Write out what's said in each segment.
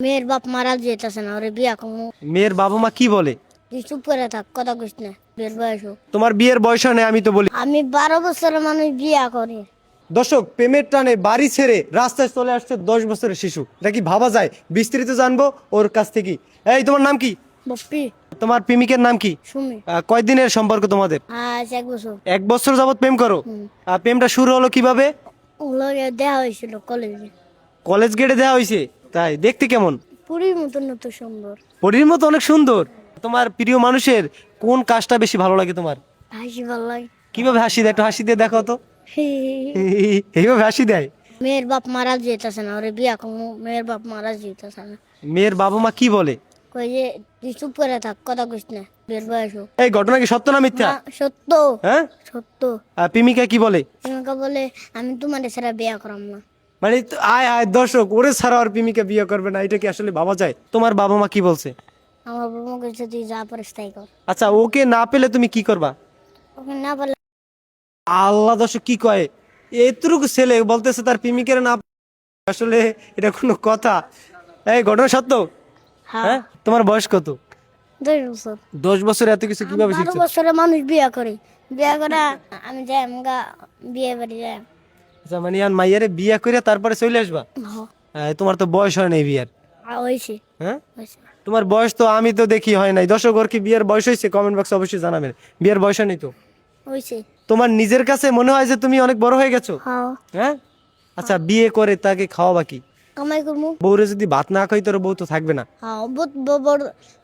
মেয়ের বাপ মারা যেতেছে না, ওরে বিয়া কমু। মেয়ের বাবা মা কি বলে? তুই চুপ করে থাক, কথা কইস না। বিয়ের বয়স হোক। তোমার বিয়ের বয়স নেই আমি তো বলি। আমি 12 বছরের মানুষ বিয়া করে। দর্শক, প্রেমের টানে বাড়ি ছেড়ে রাস্তায় চলে আসছে 10 বছরের শিশু, এটা কি ভাবা যায়? বিস্তারিত জানবো ওর কাছ থেকে। এই, তোমার নাম কি? বপ্পি। তোমার প্রেমিকের নাম কি? শুনি। কয়দিনের সম্পর্ক তোমাদের? আজ 1 বছর। 1 বছর যাবত প্রেম করো? প্রেমটা শুরু হলো কিভাবে? ওগুলো দেওয়া হয়েছিল কলেজে। কলেজ গেটে দেওয়া হয়েছে? তাই? দেখতে কেমন? পুরীর মতন এত সুন্দর। পরীর মতো অনেক সুন্দর। তোমার প্রিয় মানুষের কোন কাজটা বেশি ভালো লাগে তোমার? হাসি ভালো লাগে। কিভাবে হাসি দেয়? একটু হাসি দিয়ে দেখো তো। এইভাবে হাসি দেয়? মেয়ের বাপ মারা যেতেছে না, ওরে বিয়া কমু। মেয়ের বাপ মারা যেতেছে না। মেয়ের বাবা মা কি বলে? কই যে তুই চুপ করে থাক, কথা কইস না। বিয়ের বয়স হোক। এই ঘটনা কি সত্য না মিথ্যা? না, সত্য। হ্যাঁ? সত্য। প্রেমিকা কি বলে? তোমাকে বলে আমি তোমার ছাড়া বিয়া করাম না। মানে আয় আয় দর্শক, ওরে ছাড়া আর প্রেমিকা বিয়ে করবে না, এটা কি আসলে ভাবা যায়? তোমার বাবা মা কি বলছে? আমার বাবা কইছে তুই যা পারিস তাই কর। আচ্ছা, ওকে না পেলে তুমি কি করবা? ওকে না বলে আল্লাহ, দর্শক কি কয়? এতটুকু ছেলে বলতেছে তার প্রেমিকের না। আসলে এটা কোনো কথা? এই ঘটনা সত্য? হ্যাঁ। হ্যাঁ, তোমার বয়স কত? 10 বছর। 10 বছর এত কিছু কিভাবে 12 শিখছো? বছরের মানুষ বিয়া করে। বিয়া করে আমি যাই আমগা বিয়ে বাড়ি যাই। আচ্ছা, মানে আর মাইয়ারে বিয়ে করে তারপরে চলে আসবা? তোমার তো বয়স হয় নাই বিয়ার। হয়েছে। হ্যাঁ, হয়েছে। তোমার বয়স তো আমি তো দেখি হয় নাই। দর্শক, ওর কি বিয়ের বয়স হয়েছে? কমেন্ট বক্সে অবশ্যই জানাবেন। বিয়ের বয়স নেই তো? হয়েছে। তোমার নিজের কাছে মনে হয় যে তুমি অনেক বড় হয়ে গেছো? হ্যাঁ। হ্যাঁ। আচ্ছা, বিয়ে করে তাকে খাওয়াবা কি? কামাই করবো। বউরে যদি ভাত না খাই, তোর বউ তো থাকবে না। হ্যাঁ,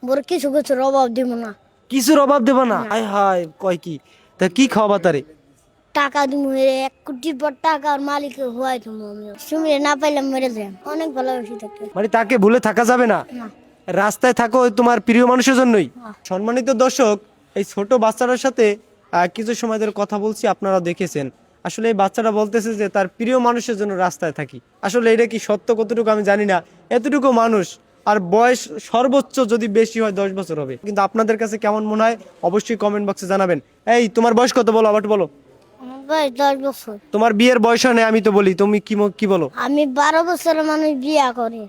বড় কিছু কিছুর অভাব দিব না। কিছুর অভাব দেবা না? আয় হায়, কয় কি? তা কি খাওয়াবা তারে? টাকা দিব, 1 কোটি পর টাকার মালিক হওয়াই তুমি। আমি সুমিরে না পাইলে মরে যাই। অনেক ভালোবাসি থাকে। মানে তাকে ভুলে থাকা যাবে না? না। রাস্তায় থাকো ওই তোমার প্রিয় মানুষের জন্যই। হ্যাঁ। সম্মানিত দর্শক, এই ছোট বাচ্চাটার সাথে কিছু সময় ধরে কথা বলছি, আপনারা দেখেছেন। আসলে এই বাচ্চাটা বলতেছে যে তার প্রিয় মানুষের জন্য রাস্তায় থাকি। আসলে এটা কি সত্য কতটুকু আমি জানি না। এতটুকু মানুষ, আর বয়স সর্বোচ্চ যদি বেশি হয় 10 বছর হবে। কিন্তু আপনাদের কাছে কেমন মনে হয় অবশ্যই কমেন্ট বক্সে জানাবেন। এই, তোমার বয়স কত বলো, আবার বলো। আমার বয়স 10 বছর। তোমার বিয়ের বয়স হয় নাই আমি তো বলি, তুমি কি বলো? আমি 12 বছরের মানুষ বিয়া করে।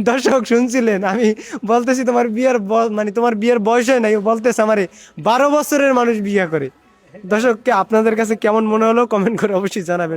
দর্শক শুনছিলেন, আমি বলতেছি তোমার মানে তোমার বিয়ের বয়স হয় নাই, ও বলতেছে আমারে 12 বছরের মানুষ বিয়ে করে। দর্শককে আপনাদের কাছে কেমন মনে হলো কমেন্ট করে অবশ্যই জানাবেন।